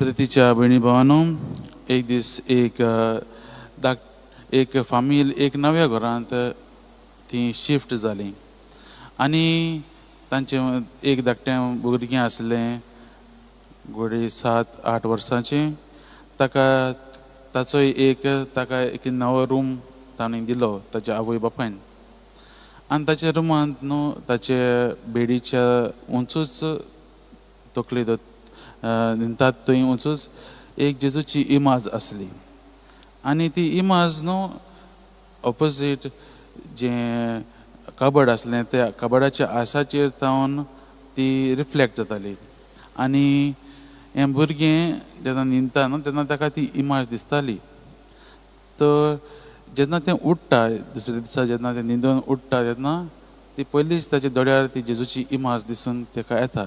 प्रितीच्या भयणी भावांनो, एक दीस एक फामील एक नव्या घरांत ती शिफ्ट जाली आनी तांचे एक धाकटें भुरगें आसलें घोडे 7-8 वर्सांचें. ताचो ताका एक नवो रूम ताणें दिलो ताच्या आवय बापायन. आनी ताच्या रुमांत न्हू ताचे बेडीच्या उंचूच तकले न्हिदतात थंय उंचूच एक जेजूची इमाज आसली. आनी ती इमाज न्हू ऑपोजीट जें कबड आसलें त्या कबडाच्या आसाचेर तावन ती रिफ्लेक्ट जाताली. आनी हें भुरगें जेन्ना न्हिदता न्हू तेन्ना ताका ती इमाज दिसताली. तर जेन्ना तें उठ्ठा दुसऱ्या दिसा जेन्ना तें न्हिदून उठ्ठा तेन्ना ती पयलींच ताच्या दोळ्यार ती जेजूची इमाज दिसून ताका येता.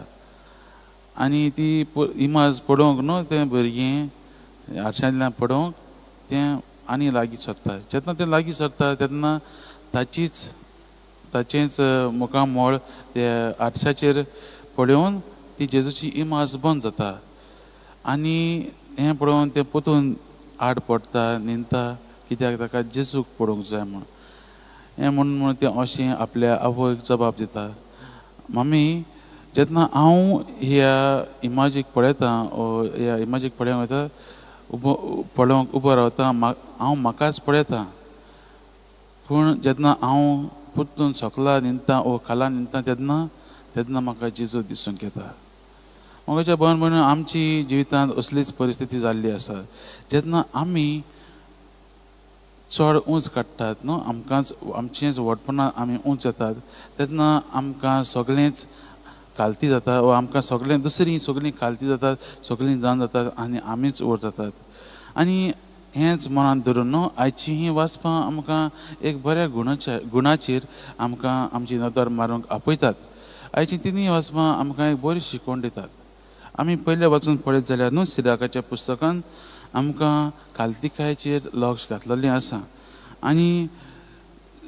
आनी ती इमाज पळोवंक न्हू तें भुरगें आरशांतल्यान पळोवंक तें आनी लागीं सरता. जेन्ना तें लागीं सरता तेन्ना ताचेंच मुखामोळ त्या आरशाचेर पळोवन ती जेजूची इमाज बंद जाता. आनी हें पळोवन तें पोतून आड पडटा न्हिदता कित्याक ताका जेजूक पळोवंक जाय म्हूण. हें म्हणून तें अशें आपल्या आवयक जबाब दिता, मम्मी जेन्ना हांव ह्या इमाजीक पळयतां ह्या इमाजीक पळोवंक वयता पळोवंक उबो रावता हांव म्हाकाच पळयतां. पूण जेन्ना हांव पोत्तून सकला न्हिदतां खाला न्हिदतां तेन्ना म्हाका जेजू दिसूंक येता. म्हाज्या भावन भयणीनो, आमची जिवितांत असलीच परिस्थिती जाल्ली आसा. जेन्ना आमी चड उंच काडटात न्हू आमचेंच व्हडपणां आमी उंच येतात तेन्ना आमकां सगळेंच कालती जाता वा आमकां दुसरीं सगळीं कालती जातात, सगळीं जावन जातात आनी आमीच वयर जातात. आनी हेंच मनांत धरून न्हू आयचीं हीं वाचपां आमकां एक बऱ्या गुणाचेर आमकां आमची नदर मारूंक आपयतात. आयचीं तिनूय वाचपां आमकां एक बरी शिकवण दितात. आमी पयलें वाचून पळयत जाल्यार न्हू सिराकाच्या पुस्तकांत आमकां कालतिकायेचेर लक्ष घातलेलें आसा. आनी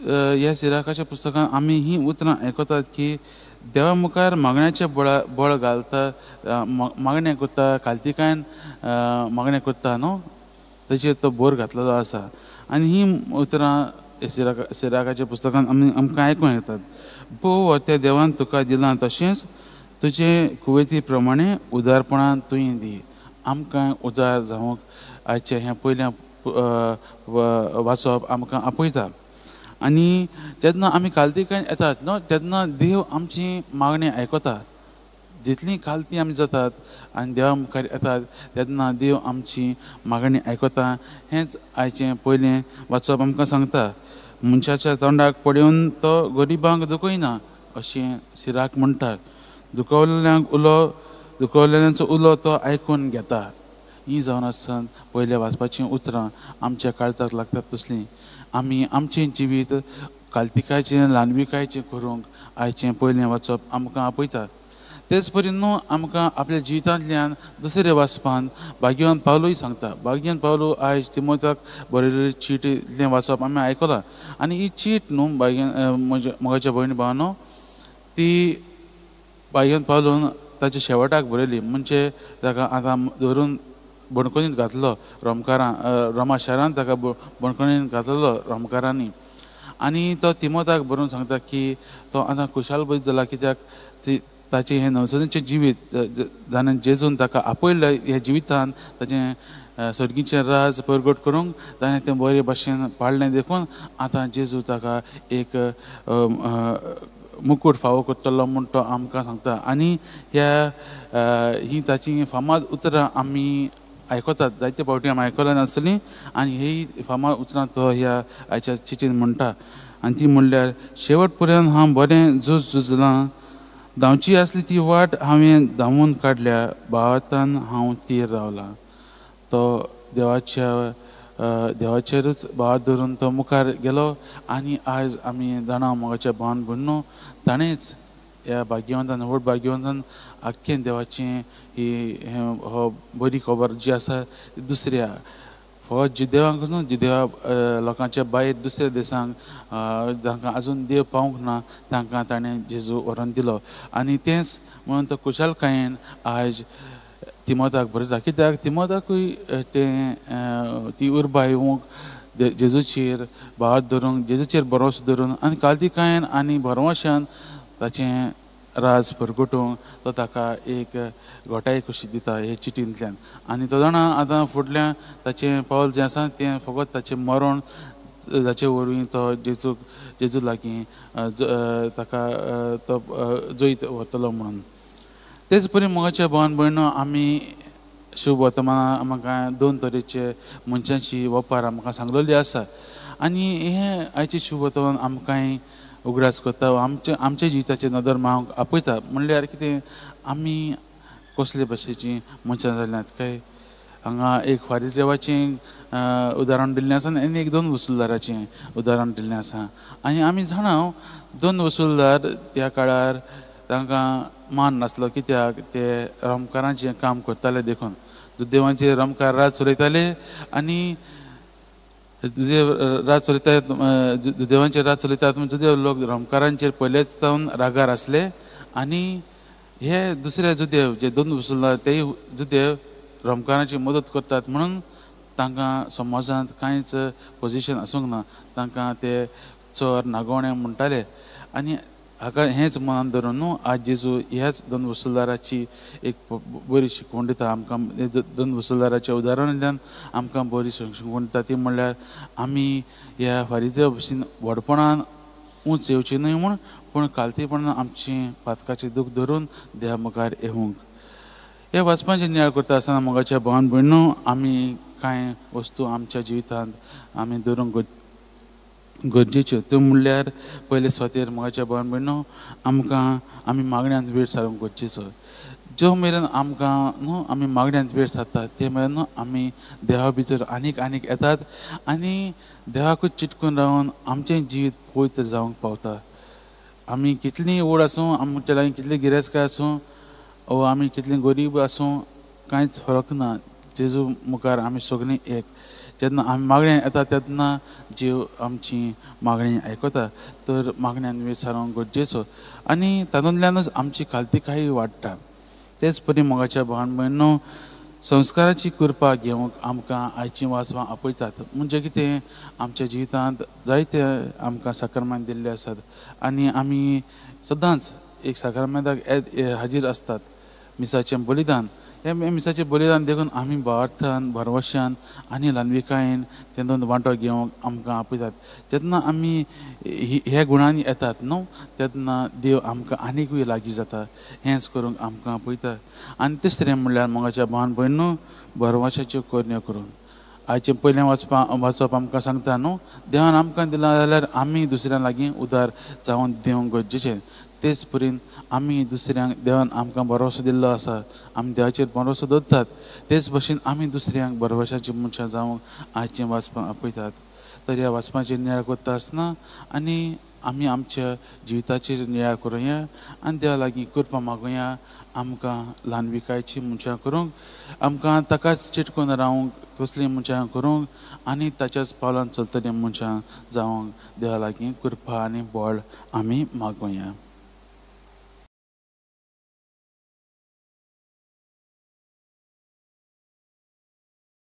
ह्या सिराकाच्या पुस्तकांत आमी हीं उतरां आयकतात की देवा मुखार मागण्याचें बळ घालता मागणें करता कालतिकायेन मागणें करता न्हू ताचेर तो भर घातलेलो आसा. आनी हीं उतरां सिराकाच्या पुस्तकांत आमकां आयकूंक येतात. पळोव त्या देवान तुका दिलां तशेंच तुजे कुवेती प्रमाणें उदारपणान तुवें दी. आमकां उदार जावंक आयचें हें पयलें वाचप आमकां आपयता. आनी जेन्ना आमी कालतिकायेन येतात न्हू तेन्ना देव आमची मागणी आयकता. जितलीं कालतीं आमी जातात आनी देवा मुखार येतात तेन्ना देव आमची मागणी आयकता. हेंच आयचें पयलें वाचप आमकां सांगता. मनशाच्या तोंडाक पडून तो गरिबांक दुखयना अशें सिराक म्हणटा. दुखवलेल्यांचो उलो तो आयकून घेता. हीं जावन आसतना पयलें वाचपाचीं उतरां आमच्या काळजाक लागतात तसलीं. आमी आमचें जिवीत कालतिकायेचें ल्हानविकायेचें करूंक आयचें पयलें वाचप आमकां आपयता. तेच परीन न्हू आमकां आपल्या जिवितांतल्यान दुसरें वाचपान भाग्यवान पावलूय सांगता. भाग्यवान पावलू आयज तिमोथाक बरयल्ली चीट वाचप आमी आयकलां. आनी ही चीट न्हू मोगाच्या भयणी भावांनो ती भाग्यवान पावलून ताच्या शेवटाक बरयली. म्हणजे ताका आतां धरून बणकुनींत घातलो रोमा शारांत ताका बणकुनींत घातलेलो रोमकारांनी. आनी तो तिमोथाक बरोवन सांगता की तो आतां खुशालबूत जाला कित्याक ताचें हें नवसरीचें जिवीत जाणें जेजून ताका आपयलें ह्या जिवितांत ताचें सर्गीचें राज परगट करूंक ताणें तें बरे भाशेन पाळलें देखून आतां जेजू ताका एक मुकूट फावो करतलो म्हूण तो आमकां सांगता. आनी हीं ताचीं फामाद उतरां आमी आयकतात. जायते फावटी आमी आयकल्यां नासलीं आनी ही फामाद उतरां तो ह्या आयच्या चिठीन म्हणटा. आनी ती म्हणल्यार शेवट पर्यंत हांव बरें झुजलां. धांवची आसली ती वाट हांवें धांवून काडल्या. भावार्थान हांव तीर रावलां. तो देवाचेरूच भार धरून तो मुखार गेलो. आनी आयज आमी जाणा मोगाच्या भावान भयणीनो ताणेंच ह्या भाग्यवंतान व्हड भाग्यवंतान आख्खें देवाचें हो बरी खबर जी आसा ती दुसऱ्या फकत जिदेवांकूच न्हू जिदेवा लोकांच्या भायर दुसऱ्या देशांक जांकां आजून देव पावूंक ना तांकां ताणें जेजू व्हरोन दिलो. आनी तेंच म्हणून तो खुशालकायेन आयज तिमोथाक बरयता कित्याक तिमोथाकूय ती उर्बा येवंक जेजूचेर भार धरूंक जेजूचेर भरोसो धरून आनी काल्तिकायेन आनी भरवशान ताचें राज परगटूंक तो ताका एक घोटाय कशी दिता हे चिटींतल्यान आनी तो जाणा आतां फुडल्या ताचें पावल जें आसा तें फकत ताचें मरण जाचे वरवीं तो जेजू लागीं ताका तो जैत वतलो म्हणून तेच परी मोगाच्या भावान भयणो आमी शुभ वर्तमानां म्हाका 2 तरेचे मनशांची वपार आमकां सांगलेली आसा आनी हे आयचे शुभ वर्तमान आमकांय उगडास करता आमच्या जिविताचे नदर हांव आपयता म्हणल्यार कितें आमी कसले भाशेची मनशां जाल्यात काय हांगा एक फारिसेवाचें उदाहरण दिल्लें आसा आनी एक 2 वसुलदाराचें उदाहरण दिल्लें आसा आनी आमी जाणाव 2 वसुलदार त्या काळार तांकां मान नासलो कित्याक ते रमकारांचें काम करताले देखून दुदेवांचे रमकार राज चलयताले आनी राज चलयतात दुदेवांचेर राज चलयतात जुदेव लोक रमकारांचेर पयलेच जावन रागार आसले आनी हे दुसरे जुदेव जे 2 वसुलदार तेय जुदेव रमकारांची मदत करतात म्हणून तांकां समाजांत कांयच पोजिशन आसूंक ना तांकां ते चोर नागोवणे म्हणटाले आनी हाका हेंच मनान धरून न्हू आज जेजू ह्याच 2 वसुलदाराची एक बरी शिकवण दिता आमकां 2 वसुलदाराच्या उदाहरणांतल्यान आमकां बरी शिकवण दिता ती म्हणल्यार आमी ह्या फारिजे भशेन व्हडपणान उंच येवची न्हय म्हूण पूण काल्तीपणान आमची पातकाचें दूख धरून देवा मुखार येवंक हे वाचपाचें नियाळ करता आसतना मोगाच्या भावान भयणो आमी कांय वस्तू आमच्या जिवितांत आमी धरूंक गरजेच्यो त्यो म्हणल्यार पयले स्वातेर मोगाच्या भावान भयणो आमकां आमी मागण्यांत वेळ सारूंक गरजेचो जो मेरेन आमकां न्हू आमी मागण्यांत वेळ सारतात ते मेरेन न्हू आमी देवा भितर आनीक येतात आनी देवाकूच चिटकून रावन आमचें जिवीत पवित्र जावंक पावता आमी कितलीं ओड आसूं आमच्या लागीं कितली गिरेस्तकाय आसूं वो आमी कितलीं गरीब आसूं कांयच फरक ना जेजू मुखार आमी सगळीं एक जेन्ना आमी मागण्या येता तेन्ना जीव आमची मागणी आयकता तर मागण्यान वेळ सारूंक गरजेचो आनी तातूंतल्यानूच आमची खालतीकाय वाडटा तेच परी मोगाच्या भावान भयणो संस्काराची कृपा घेवंक आमकां आयची वाचपां आपयतात म्हणजे कितें आमच्या जिवितांत जायते आमकां साक्रमण दिल्ले आसात आनी आमी सदांच एक साक्रमँताक हाजीर आसतात मिसाचें बलिदान हे मिसाचें बलिदान देखून आमी भावार्थान भरवशान आनी ल्हानविकायेन तेतून वांटो घेवंक आमकां आपयतात जेन्ना आमी ह्या गुणांनी येतात न्हू तेन्ना देव आमकां आनीकूय लागीं जाता हेंच करूंक आमकां आपयता आनी तिसरें म्हणल्यार मोगाच्या भावान भयणो भरवशाच्यो करण्यो करून आयचें पयलें वाचप आमकां सांगता न्हू देवान आमकां दिलां जाल्यार आमी दुसऱ्यां लागीं उदार जावन दिवंक गरजेचें तेच परीन आमी दुसऱ्यांक देवान आमकां भरोसो दिल्लो आसा आमी देवाचेर भरोसो दवरतात तेच भशेन आमी दुसऱ्यांक भरवशाची मनशां जावंक आयचें वाचपां आपयतात तर ह्या वाचपाचेर नियाळ करता आसतना आनी आमी आमच्या जिविताचेर नियाळ करुया आनी देवा लागीं कृपा मागुया आमकां ल्हानविकायची मनशां करूंक आमकां ताकाच चिटकून रावंक तसलीं मनशां करूंक आनी ताच्याच पावलान चलतलीं मनशां जावंक देवा लागीं कृपा आनी बळ आमी मागुया